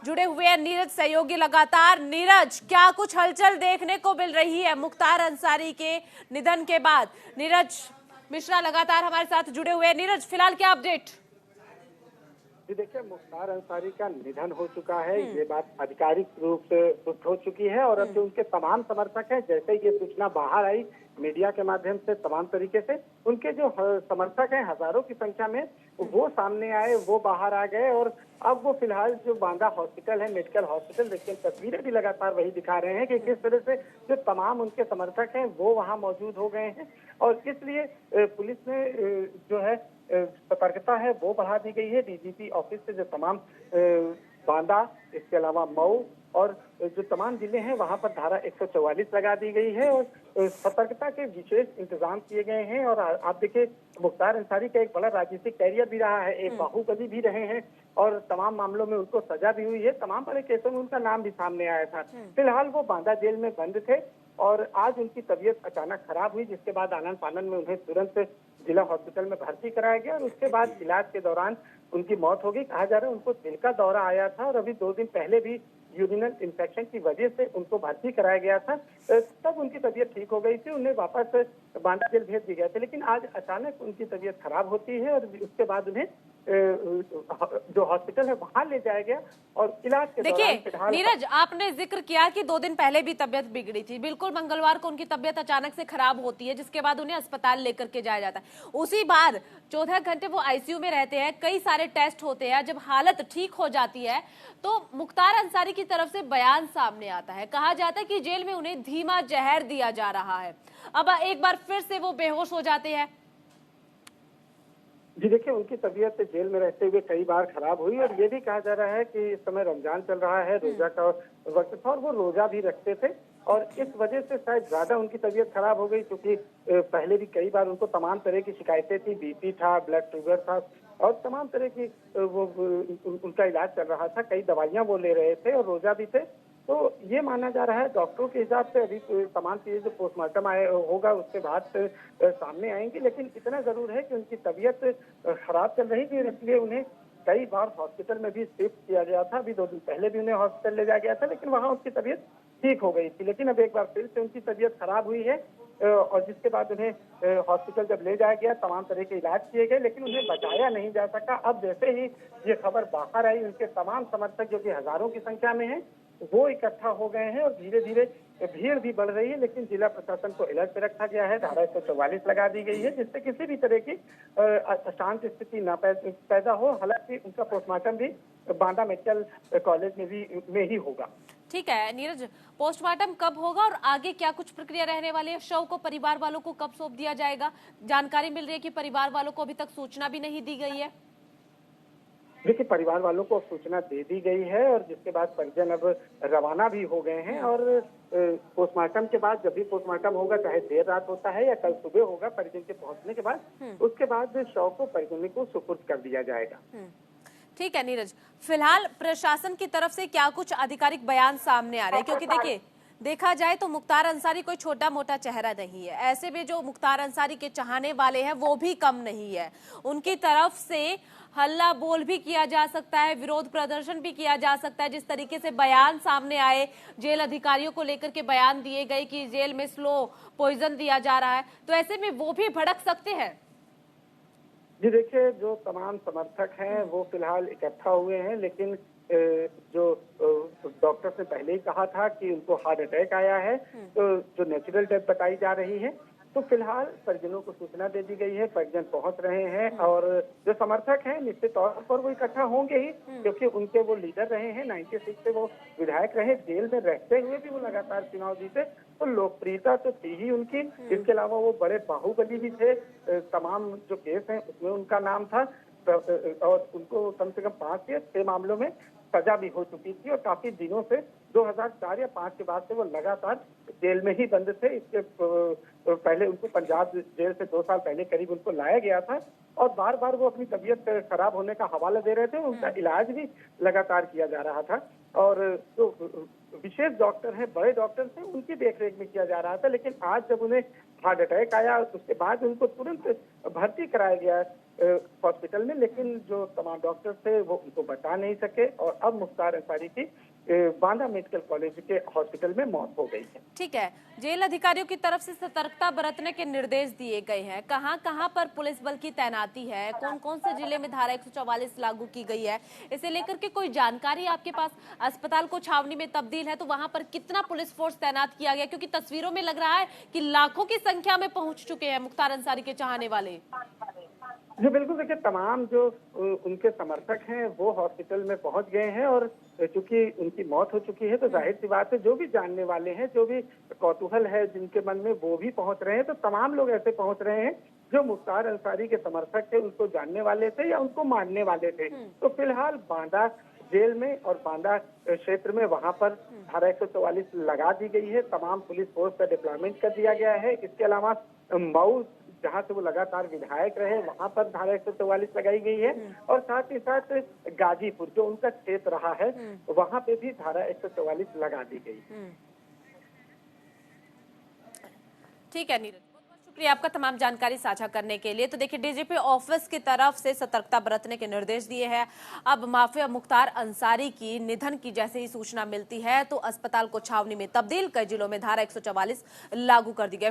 जुड़े हुए हैं नीरज सहयोगी लगातार। नीरज, क्या कुछ हलचल देखने को मिल रही है मुख्तार अंसारी के निधन के बाद? नीरज मिश्रा लगातार हमारे साथ जुड़े हुए हैं। नीरज, फिलहाल क्या अपडेट? जी देखिए, मुख्तार अंसारी का निधन हो चुका है, ये बात आधिकारिक रूप से पुष्ट हो चुकी है। और अब जो उनके तमाम समर्थक हैं, जैसे ये सूचना बाहर आई मीडिया के माध्यम से, तमाम तरीके से उनके जो समर्थक हैं हजारों की संख्या में, वो सामने आए, वो बाहर आ गए। और अब वो फिलहाल जो बांदा हॉस्पिटल है, मेडिकल हॉस्पिटल, देखिए तस्वीरें भी लगातार वही दिखा रहे हैं कि किस तरह से जो तमाम उनके समर्थक हैं वो वहां मौजूद हो गए हैं। और इसलिए पुलिस ने जो है सतर्कता है वो बढ़ा दी गई है। डीजीपी ऑफिस से जो तमाम बांदा, इसके अलावा मऊ और जो तमाम जिले हैं वहां पर धारा 144 लगा दी गई है और सतर्कता के विशेष इंतजाम किए गए हैं। और आप देखिए, मुख्तार अंसारी का एक बड़ा राजनीतिक कैरियर भी रहा है, एक बाहुबली भी रहे हैं और तमाम मामलों में उनको सजा भी हुई है, तमाम बड़े केसों में उनका नाम भी सामने आया था। फिलहाल वो बांदा जेल में बंद थे और आज उनकी तबीयत अचानक खराब हुई, जिसके बाद आनन फानन में उन्हें तुरंत जिला हॉस्पिटल में भर्ती कराया गया और उसके बाद इलाज के दौरान उनकी मौत हो गई। कहा जा रहा है उनको दिल का दौरा आया था और अभी 2 दिन पहले भी यूरिनल इन्फेक्शन की वजह से उनको भर्ती कराया गया था, तब उनकी तबीयत ठीक हो गई थी, उन्हें वापस बांदा जेल भेज दिया गया था। लेकिन आज अचानक उनकी तबीयत खराब होती है और उसके बाद उन्हें जो हॉस्पिटल है वहां ले जाया गया और इलाज के दौरान देखिए नीरज, आपने जिक्र किया कि 2 दिन पहले भी तबियत बिगड़ी थी। बिल्कुल, मंगलवार को उनकी तबियत अचानक से खराब होती है, जिसके बाद उन्हें अस्पताल लेकर के जाया जाता है। उसी बार 14 घंटे वो आईसीयू में रहते हैं, कई सारे टेस्ट होते हैं। जब हालत ठीक हो जाती है तो मुख्तार अंसारी की तरफ से बयान सामने आता है, कहा जाता है कि जेल में उन्हें धीमा जहर दिया जा रहा है। अब एक बार फिर से वो बेहोश हो जाते हैं। जी देखिए, उनकी तबीयत जेल में रहते हुए कई बार खराब हुई और ये भी कहा जा रहा है कि इस समय रमजान चल रहा है, रोजा का वक्त था और वो रोजा भी रखते थे और इस वजह से शायद ज्यादा उनकी तबीयत खराब हो गई, क्योंकि पहले भी कई बार उनको तमाम तरह की शिकायतें थी, बीपी था, ब्लड शुगर था और तमाम तरह की उनका इलाज चल रहा था, कई दवाइयां वो ले रहे थे और रोजा भी थे। तो ये माना जा रहा है डॉक्टरों के हिसाब से अभी तमाम चीजें जो पोस्टमार्टम होगा उसके बाद सामने आएंगी, लेकिन इतना जरूर है कि उनकी तबीयत खराब चल रही थी, इसलिए उन्हें कई बार हॉस्पिटल में भी शिफ्ट किया गया था। अभी 2 दिन पहले भी उन्हें हॉस्पिटल ले जाया गया था, लेकिन वहां उनकी तबीयत ठीक हो गई थी। लेकिन अब एक बार फिर से उनकी तबीयत खराब हुई है और जिसके बाद उन्हें हॉस्पिटल जब ले जाया गया, तमाम तरह के इलाज किए गए, लेकिन उन्हें बचाया नहीं जा सका। अब जैसे ही ये खबर बाहर आई, उनके तमाम समर्थक जो कि हजारों की संख्या में हैं, वो इकट्ठा हो गए हैं और धीरे धीरे भीड़ भी बढ़ रही है। लेकिन जिला प्रशासन को अलर्ट पे रखा गया है, धारा 144 लगा दी गई है, जिससे किसी भी तरह की अशांत स्थिति न पैदा हो। हालांकि उनका पोस्टमार्टम भी बांदा मेडिकल कॉलेज में ही होगा। ठीक है नीरज, पोस्टमार्टम कब होगा और आगे क्या कुछ प्रक्रिया रहने वाली है? शव को परिवार वालों को कब सौंप दिया जाएगा? जानकारी मिल रही है कि परिवार वालों को अभी तक सूचना भी नहीं दी गई है। देखिए, परिवार वालों को सूचना दे दी गई है और जिसके बाद परिजन अब रवाना भी हो गए हैं और पोस्टमार्टम के बाद, जब भी पोस्टमार्टम होगा, चाहे देर रात होता है या कल सुबह होगा, परिजन के पहुंचने के बाद उसके बाद शव को परिजनों को सुपुर्द कर दिया जाएगा। ठीक है नीरज, फिलहाल प्रशासन की तरफ से क्या कुछ आधिकारिक बयान सामने आ रहे हैं? क्योंकि देखिए, देखा जाए तो मुख्तार अंसारी कोई छोटा मोटा चेहरा नहीं है। ऐसे में जो मुख्तार अंसारी के चाहने वाले हैं वो भी कम नहीं है। उनकी तरफ से हल्ला बोल भी किया जा सकता है, विरोध प्रदर्शन भी किया जा सकता है। जिस तरीके से बयान सामने आए, जेल अधिकारियों को लेकर के बयान दिए गए कि जेल में स्लो पॉइजन दिया जा रहा है, तो ऐसे में वो भी भड़क सकते हैं। जी देखिए, जो तमाम समर्थक हैं वो फिलहाल इकट्ठा हुए हैं, लेकिन जो डॉक्टर ने पहले ही कहा था कि उनको हार्ट अटैक आया है, तो जो नेचुरल डेथ बताई जा रही है, तो फिलहाल परिजनों को सूचना दे दी गई है, परिजन पहुंच रहे हैं और जो समर्थक हैं निश्चित तौर पर वो इकट्ठा होंगे ही, क्योंकि उनके वो लीडर रहे हैं, 96 से वो विधायक रहे, जेल में रहते हुए भी वो लगातार चुनाव जीते, तो लोकप्रियता तो थी ही उनकी। इसके अलावा वो बड़े बाहुबली भी थे, तमाम जो केस हैं उसमें उनका नाम था और उनको कम से कम 5 या 6 मामलों में सजा भी हो चुकी थी और काफी दिनों से 2004 या 5 के बाद से वो लगातार जेल में ही बंद थे। इसके पहले उनको पंजाब जेल से 2 साल पहले करीब उनको लाया गया था और बार बार वो अपनी तबीयत खराब होने का हवाला दे रहे थे, उनका इलाज भी लगातार किया जा रहा था और जो विशेष डॉक्टर हैं, बड़े डॉक्टर थे, उनकी देखरेख में किया जा रहा था। लेकिन आज जब उन्हें हार्ट अटैक आया, उसके बाद उनको तुरंत भर्ती कराया गया हॉस्पिटल में, लेकिन जो तमाम डॉक्टर थे वो उनको बचा नहीं सके और अब मुख्तार अंसारी की बांदा मेडिकल कॉलेज के हॉस्पिटल में मौत हो गई है। ठीक है, जेल अधिकारियों की तरफ से सतर्कता बरतने के निर्देश दिए गए हैं। कहां कहां पर पुलिस बल की तैनाती है, कौन कौन से जिले में धारा 144 लागू की गई है, इसे लेकर के कोई जानकारी आपके पास? अस्पताल को छावनी में तब्दील है तो वहां पर कितना पुलिस फोर्स तैनात किया गया? क्योंकि तस्वीरों में लग रहा है कि लाखों की संख्या में पहुंच चुके हैं मुख्तार अंसारी के चाहने वाले। जी बिल्कुल, देखिए तमाम जो उनके समर्थक हैं वो हॉस्पिटल में पहुंच गए हैं और चूंकि उनकी मौत हो चुकी है तो जाहिर सी बात है जो भी जानने वाले हैं, जो भी कौतूहल है जिनके मन में, वो भी पहुंच रहे हैं। तो तमाम लोग ऐसे पहुंच रहे हैं जो मुख्तार अंसारी के समर्थक थे, उनको जानने वाले थे या उनको मानने वाले थे। तो फिलहाल बांदा जेल में और बांदा क्षेत्र में वहां पर धारा 144 लगा दी गई है। तमाम पुलिस फोर्स का डिप्लॉयमेंट कर दिया गया है। इसके अलावा मऊ, जहां से वो लगातार विधायक रहे, वहां पर धारा 144 लगाई गई है और साथ ही साथ गाजीपुर जो उनका क्षेत्र रहा है वहां पे भी धारा 144 लगा दी गई। ठीक है नीरज, बहुत बहुत शुक्रिया आपका तमाम जानकारी साझा करने के लिए। तो देखिए, डीजीपी ऑफिस की तरफ से सतर्कता बरतने के निर्देश दिए हैं। अब माफिया मुख्तार अंसारी की निधन की जैसे ही सूचना मिलती है तो अस्पताल को छावनी में तब्दील, कई जिलों में धारा 144 लागू कर दी गई।